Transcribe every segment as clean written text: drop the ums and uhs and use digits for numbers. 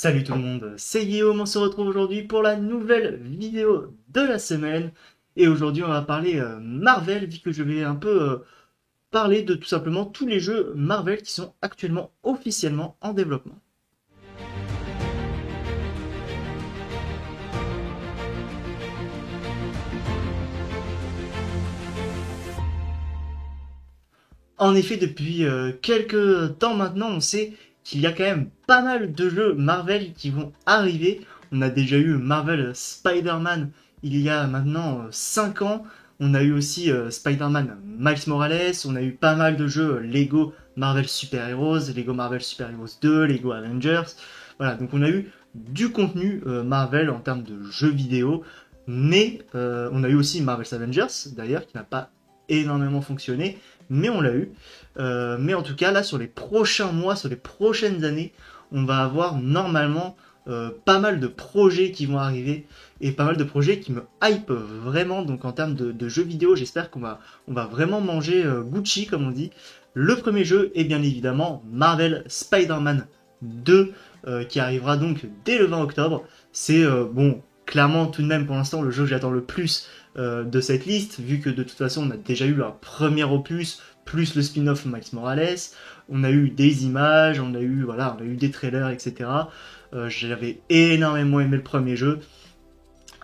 Salut tout le monde, c'est Guillaume, on se retrouve aujourd'hui pour la nouvelle vidéo de la semaine. Et aujourd'hui on va parler Marvel, vu que je vais un peu parler de tout simplement tous les jeux Marvel qui sont actuellement officiellement en développement. En effet, depuis quelques temps maintenant, on sait qu'il y a quand même pas mal de jeux Marvel qui vont arriver. On a déjà eu Marvel Spider-Man il y a maintenant 5 ans. On a eu aussi Spider-Man Miles Morales. On a eu pas mal de jeux Lego Marvel Super Heroes, Lego Marvel Super Heroes 2, Lego Avengers. Voilà, donc on a eu du contenu Marvel en termes de jeux vidéo. Mais on a eu aussi Marvel's Avengers, d'ailleurs, qui n'a pas énormément fonctionné, mais on l'a eu. Mais en tout cas, là, sur les prochains mois, sur les prochaines années, on va avoir normalement pas mal de projets qui vont arriver et pas mal de projets qui me hype vraiment. Donc en termes de jeux vidéo, j'espère qu'on va vraiment manger Gucci, comme on dit. Le premier jeu est bien évidemment Marvel Spider-Man 2 qui arrivera donc dès le 20 octobre. C'est bon, clairement tout de même pour l'instant le jeu que j'attends le plus de cette liste, vu que de toute façon on a déjà eu un premier opus, plus le spin-off Miles Morales, on a eu des images, on a eu des trailers, etc. J'avais énormément aimé le premier jeu,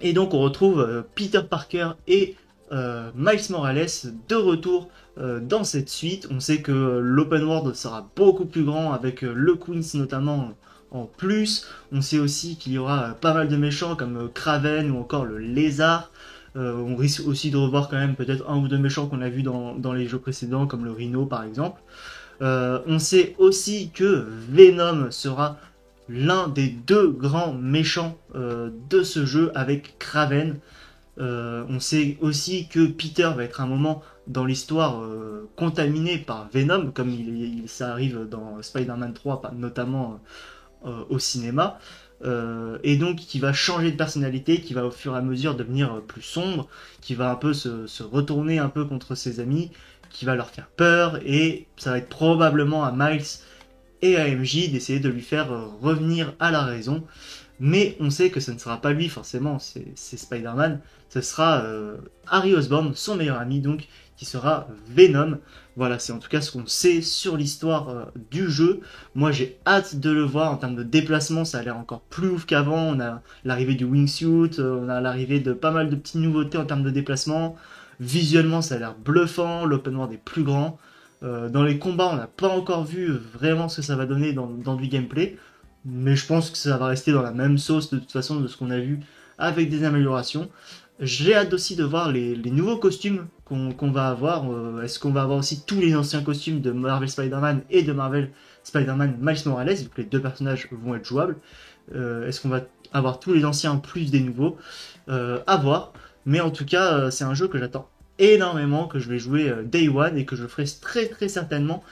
et donc on retrouve Peter Parker et Miles Morales de retour dans cette suite. On sait que l'open world sera beaucoup plus grand avec le Queens notamment en plus. On sait aussi qu'il y aura pas mal de méchants comme Kraven ou encore le Lézard. On risque aussi de revoir quand même peut-être un ou deux méchants qu'on a vus dans les jeux précédents comme le Rhino par exemple. On sait aussi que Venom sera l'un des deux grands méchants de ce jeu avec Kraven. On sait aussi que Peter va être un moment dans l'histoire contaminé par Venom, comme ça arrive dans Spider-Man 3, notamment au cinéma. Et donc qui va changer de personnalité, qui va au fur et à mesure devenir plus sombre, qui va un peu se retourner un peu contre ses amis, qui va leur faire peur, et ça va être probablement à Miles et à MJ d'essayer de lui faire revenir à la raison. Mais on sait que ce ne sera pas lui forcément, c'est Spider-Man, ce sera Harry Osborn, son meilleur ami donc, qui sera Venom. Voilà, c'est en tout cas ce qu'on sait sur l'histoire du jeu. Moi j'ai hâte de le voir en termes de déplacement, ça a l'air encore plus ouf qu'avant. On a l'arrivée du wingsuit, on a l'arrivée de pas mal de petites nouveautés en termes de déplacement. Visuellement ça a l'air bluffant, l'open world est plus grand. Dans les combats on n'a pas encore vu vraiment ce que ça va donner dans du gameplay. Mais je pense que ça va rester dans la même sauce de toute façon de ce qu'on a vu avec des améliorations. J'ai hâte aussi de voir les nouveaux costumes qu'on va avoir. Est-ce qu'on va avoir aussi tous les anciens costumes de Marvel Spider-Man et de Marvel Spider-Man Miles Morales, vu que les deux personnages vont être jouables. Est-ce qu'on va avoir tous les anciens plus des nouveaux, à voir. Mais en tout cas, c'est un jeu que j'attends énormément, que je vais jouer Day One et que je ferai très très certainement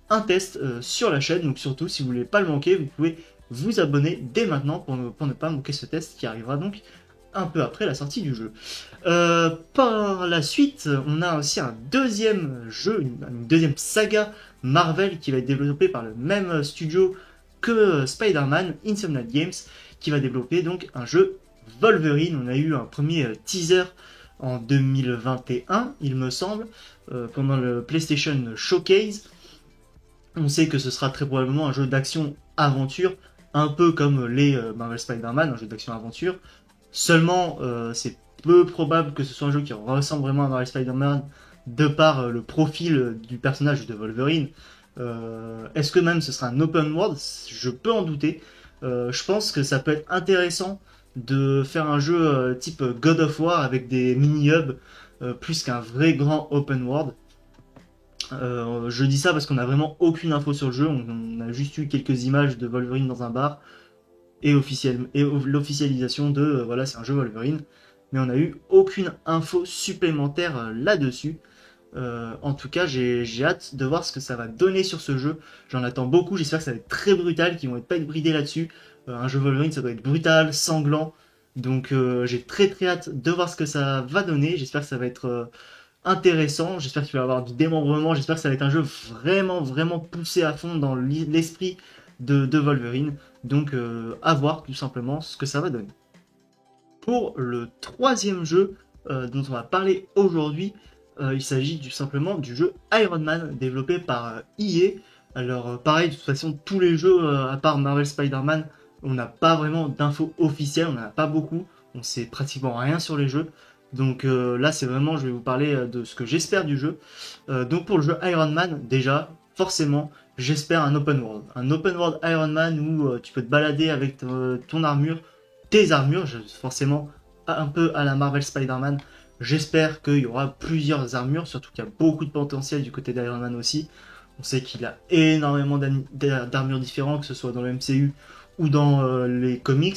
un test sur la chaîne. Donc surtout, si vous voulez pas le manquer, vous pouvez vous abonner dès maintenant pour ne pas manquer ce test qui arrivera donc un peu après la sortie du jeu. Par la suite, on a aussi un deuxième jeu, une deuxième saga Marvel qui va être développée par le même studio que Spider-Man, Insomniac Games, qui va développer donc un jeu Wolverine. On a eu un premier teaser en 2021, il me semble, pendant le PlayStation Showcase. On sait que ce sera très probablement un jeu d'action-aventure, un peu comme les Marvel Spider-Man, un jeu d'action-aventure. Seulement, c'est peu probable que ce soit un jeu qui ressemble vraiment à Marvel Spider-Man de par le profil du personnage de Wolverine. Est-ce que même ce sera un open world? Je peux en douter. Je pense que ça peut être intéressant de faire un jeu type God of War avec des mini-hubs plus qu'un vrai grand open world. Je dis ça parce qu'on n'a vraiment aucune info sur le jeu, on a juste eu quelques images de Wolverine dans un bar et, l'officialisation de voilà, c'est un jeu Wolverine, mais on n'a eu aucune info supplémentaire là-dessus. En tout cas, j'ai hâte de voir ce que ça va donner sur ce jeu. J'en attends beaucoup, j'espère que ça va être très brutal, qu'ils vont pas être bridés là-dessus. Un jeu Wolverine, ça doit être brutal, sanglant, donc j'ai très très hâte de voir ce que ça va donner. J'espère que ça va être intéressant, j'espère qu'il va y avoir du démembrement, j'espère que ça va être un jeu vraiment vraiment poussé à fond dans l'esprit de Wolverine. Donc à voir tout simplement ce que ça va donner. Pour le troisième jeu dont on va parler aujourd'hui, il s'agit simplement du jeu Iron Man développé par EA. Alors pareil, de toute façon, tous les jeux, à part Marvel Spider-Man, on n'a pas vraiment d'infos officielles, on n'en a pas beaucoup, on sait pratiquement rien sur les jeux. Donc là, c'est vraiment, je vais vous parler de ce que j'espère du jeu. Donc pour le jeu Iron Man, déjà, forcément, j'espère un open world. Un open world Iron Man où tu peux te balader avec ton armure, tes armures, forcément un peu à la Marvel Spider-Man. J'espère qu'il y aura plusieurs armures, surtout qu'il y a beaucoup de potentiel du côté d'Iron Man aussi. On sait qu'il a énormément d'armures différentes, que ce soit dans le MCU ou dans les comics.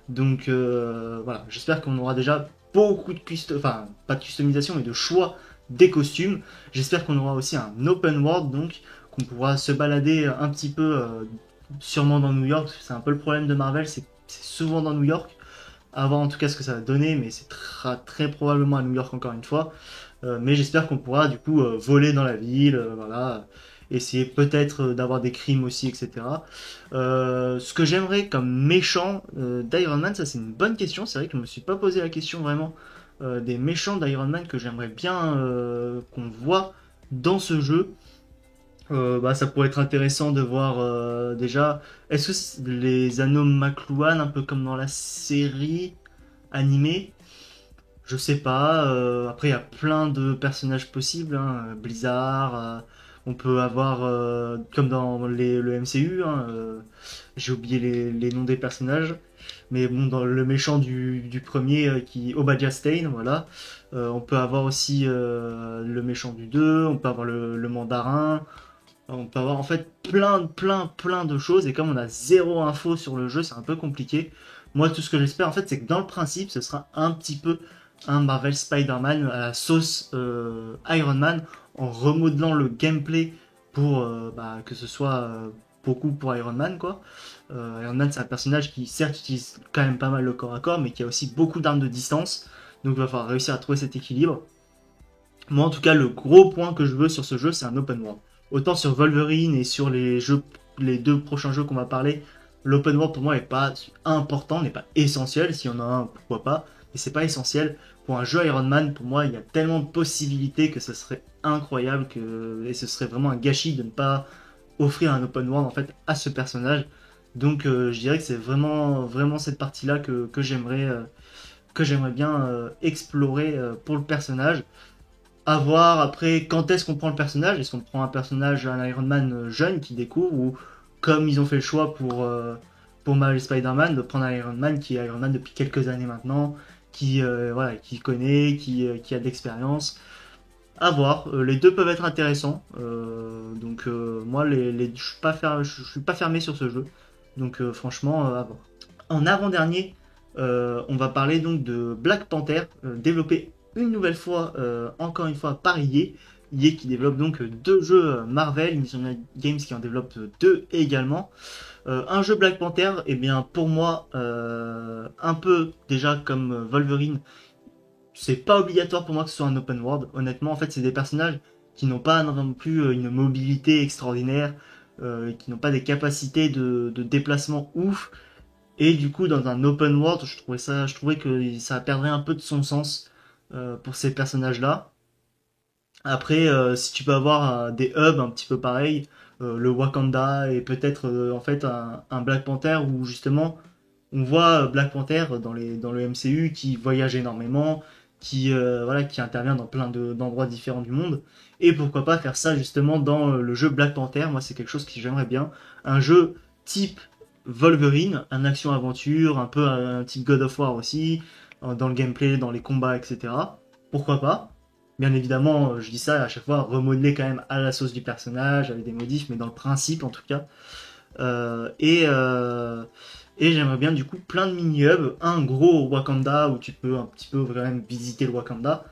Donc voilà, j'espère qu'on aura déjà beaucoup de enfin pas de customisation mais de choix des costumes. J'espère qu'on aura aussi un open world, donc qu'on pourra se balader un petit peu, sûrement dans New York. C'est un peu le problème de Marvel, c'est souvent dans New York. À voir en tout cas ce que ça va donner, mais c'est très probablement à New York encore une fois. Mais j'espère qu'on pourra du coup voler dans la ville, voilà, essayer peut-être d'avoir des crimes aussi, etc. Ce que j'aimerais comme méchant d'Iron Man, ça c'est une bonne question. C'est vrai que je me suis pas posé la question vraiment des méchants d'Iron Man que j'aimerais bien qu'on voit dans ce jeu. Bah, ça pourrait être intéressant de voir déjà, est-ce que les anneaux McLuhan, un peu comme dans la série animée, je sais pas. Après, il y a plein de personnages possibles, hein. Blizzard, on peut avoir, comme dans le MCU, hein, j'ai oublié les noms des personnages, mais bon, dans le méchant du premier, Obadiah Stane, voilà. On peut avoir aussi le méchant du 2, on peut avoir le mandarin. On peut avoir en fait plein de choses et comme on a zéro info sur le jeu, c'est un peu compliqué. Moi, tout ce que j'espère en fait, c'est que dans le principe, ce sera un petit peu un Marvel Spider-Man à la sauce Iron Man en remodelant le gameplay pour que ce soit beaucoup pour Iron Man quoi. Iron Man, c'est un personnage qui certes utilise quand même pas mal le corps à corps, mais qui a aussi beaucoup d'armes de distance. Donc il va falloir réussir à trouver cet équilibre. Moi, en tout cas, le gros point que je veux sur ce jeu, c'est un open world. Autant sur Wolverine et sur les deux prochains jeux qu'on va parler, l'open world pour moi n'est pas important, n'est pas essentiel. S'il y en a un, pourquoi pas, mais c'est pas essentiel. Pour un jeu Iron Man, pour moi, il y a tellement de possibilités que ce serait incroyable et ce serait vraiment un gâchis de ne pas offrir un open world en fait à ce personnage. Donc, je dirais que c'est vraiment cette partie-là que j'aimerais bien explorer pour le personnage. À voir après quand est-ce qu'on prend le personnage. Est-ce qu'on prend un personnage, un Iron Man jeune qui découvre, ou comme ils ont fait le choix pour Marvel Spider-Man, de prendre un Iron Man qui est Iron Man depuis quelques années maintenant, voilà, qui connaît, qui a de l'expérience. À voir. Les deux peuvent être intéressants. Donc moi, je suis pas fermé sur ce jeu. Donc franchement, à voir. En avant-dernier, on va parler donc de Black Panther, développé une nouvelle fois, encore une fois par EA. EA qui développe donc deux jeux Marvel, Insomniac Games qui en développe deux également. Un jeu Black Panther, et bien pour moi, un peu déjà comme Wolverine, c'est pas obligatoire pour moi que ce soit un open world. Honnêtement, en fait, c'est des personnages qui n'ont pas non plus une mobilité extraordinaire, qui n'ont pas des capacités de déplacement ouf. Et du coup, dans un open world, je trouvais que ça perdrait un peu de son sens pour ces personnages-là. Après, si tu peux avoir des hubs un petit peu pareils, le Wakanda et peut-être en fait un Black Panther où justement on voit Black Panther dans le MCU qui voyage énormément, voilà, qui intervient dans d'endroits différents du monde. Et pourquoi pas faire ça justement dans le jeu Black Panther. Moi, c'est quelque chose que j'aimerais bien. Un jeu type Wolverine, un action-aventure, un peu un type God of War aussi, dans le gameplay, dans les combats, etc. Pourquoi pas? Bien évidemment, je dis ça à chaque fois, remodeler quand même à la sauce du personnage, avec des modifs, mais dans le principe en tout cas. Euh, et, euh, et j'aimerais bien du coup plein de mini-hubs, un gros Wakanda où tu peux un petit peu quand même visiter le Wakanda,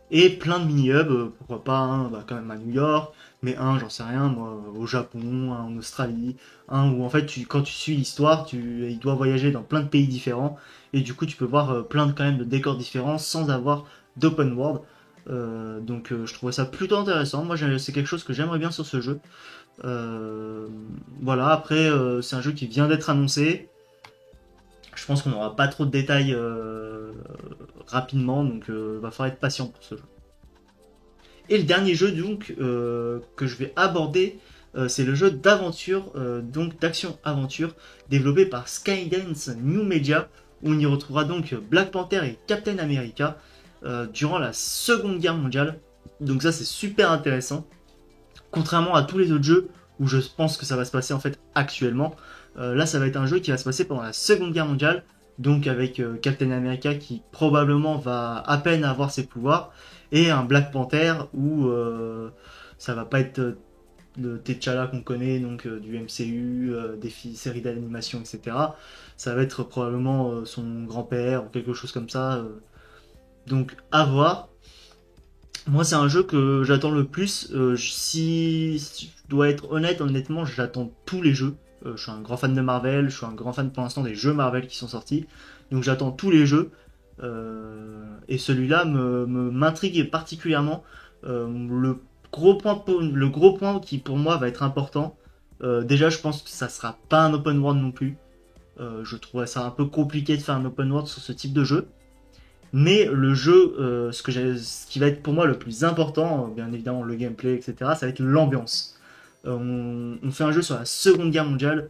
et plein de mini-hubs, pourquoi pas un quand même à New York, mais un, j'en sais rien, moi, au Japon, un en Australie, un où en fait quand tu suis l'histoire, il doit voyager dans plein de pays différents, et du coup tu peux voir plein de quand même de décors différents sans avoir d'open world. Donc je trouvais ça plutôt intéressant. Moi c'est quelque chose que j'aimerais bien sur ce jeu. Voilà, après, c'est un jeu qui vient d'être annoncé. Je pense qu'on n'aura pas trop de détails rapidement, donc va falloir être patient pour ce jeu. Et le dernier jeu donc que je vais aborder, c'est le jeu d'aventure, donc d'action-aventure, développé par Skydance New Media, où on y retrouvera donc Black Panther et Captain America durant la Seconde Guerre mondiale. Donc ça c'est super intéressant. Contrairement à tous les autres jeux où je pense que ça va se passer en fait actuellement, là ça va être un jeu qui va se passer pendant la Seconde Guerre mondiale, donc avec Captain America qui probablement va à peine avoir ses pouvoirs, et un Black Panther où ça va pas être le T'Challa qu'on connaît, donc du MCU, des séries d'animation, etc. Ça va être probablement son grand-père ou quelque chose comme ça. Donc à voir. Moi, c'est un jeu que j'attends le plus. Si je dois être honnête, honnêtement, j'attends tous les jeux. Je suis un grand fan de Marvel, je suis un grand fan pour l'instant des jeux Marvel qui sont sortis. Donc j'attends tous les jeux. Et celui-là m'intrigue particulièrement. Le gros point qui pour moi va être important, déjà je pense que ça sera pas un open world non plus. Je trouverais ça un peu compliqué de faire un open world sur ce type de jeu. Mais le jeu, ce qui va être pour moi le plus important, bien évidemment le gameplay, etc., ça va être l'ambiance. On fait un jeu sur la Seconde Guerre mondiale.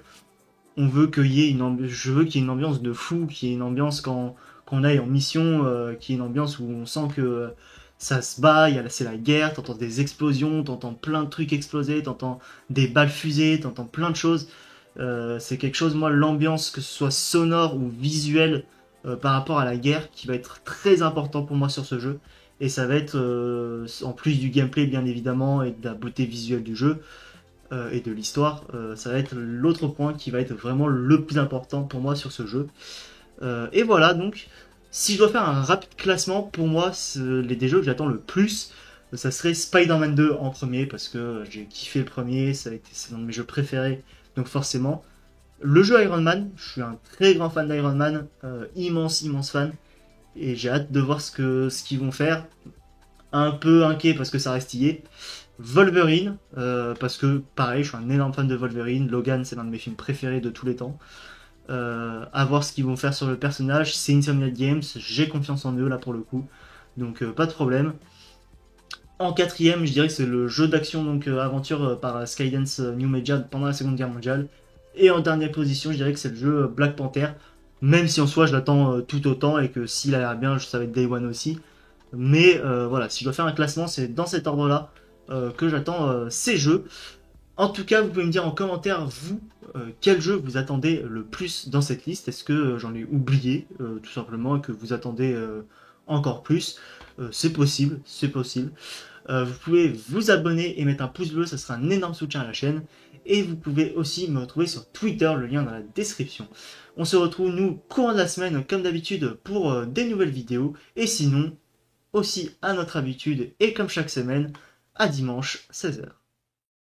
On veut qu'il y ait je veux qu'il y ait une ambiance de fou, qu'il y ait une ambiance quand on aille en mission, qu'il y ait une ambiance où on sent que ça se bat, c'est la guerre, t'entends des explosions, t'entends plein de trucs exploser, t'entends des balles fusées, t'entends plein de choses. C'est quelque chose, moi, l'ambiance, que ce soit sonore ou visuelle, par rapport à la guerre, qui va être très important pour moi sur ce jeu. Et ça va être, en plus du gameplay, bien évidemment, et de la beauté visuelle du jeu, et de l'histoire, ça va être l'autre point qui va être vraiment le plus important pour moi sur ce jeu. Et voilà, donc, si je dois faire un rapide classement, pour moi, les des jeux que j'attends le plus, ça serait Spider-Man 2 en premier, parce que j'ai kiffé le premier, c'est l'un de mes jeux préférés, donc forcément. Le jeu Iron Man, je suis un très grand fan d'Iron Man, immense fan, et j'ai hâte de voir ce qu'ils vont faire. Un peu inquiet parce que ça reste lié. Wolverine, parce que pareil, je suis un énorme fan de Wolverine. Logan, c'est l'un de mes films préférés de tous les temps. À voir ce qu'ils vont faire sur le personnage. C'est Insomniac Games, j'ai confiance en eux là pour le coup. Donc pas de problème. En quatrième, je dirais que c'est le jeu d'action, donc aventure par Skydance New Media pendant la Seconde Guerre mondiale. Et en dernière position, je dirais que c'est le jeu Black Panther. Même si en soi je l'attends tout autant et que s'il a l'air bien, ça va être Day One aussi. Mais voilà, si je dois faire un classement, c'est dans cet ordre-là que j'attends ces jeux. En tout cas, vous pouvez me dire en commentaire, vous, quel jeu vous attendez le plus dans cette liste. Est-ce que j'en ai oublié, tout simplement, et que vous attendez encore plus. C'est possible, c'est possible. Vous pouvez vous abonner et mettre un pouce bleu, ça sera un énorme soutien à la chaîne. Et vous pouvez aussi me retrouver sur Twitter, le lien dans la description. On se retrouve, nous, courant de la semaine, comme d'habitude, pour des nouvelles vidéos. Et sinon, aussi à notre habitude, et comme chaque semaine, à dimanche, 16h.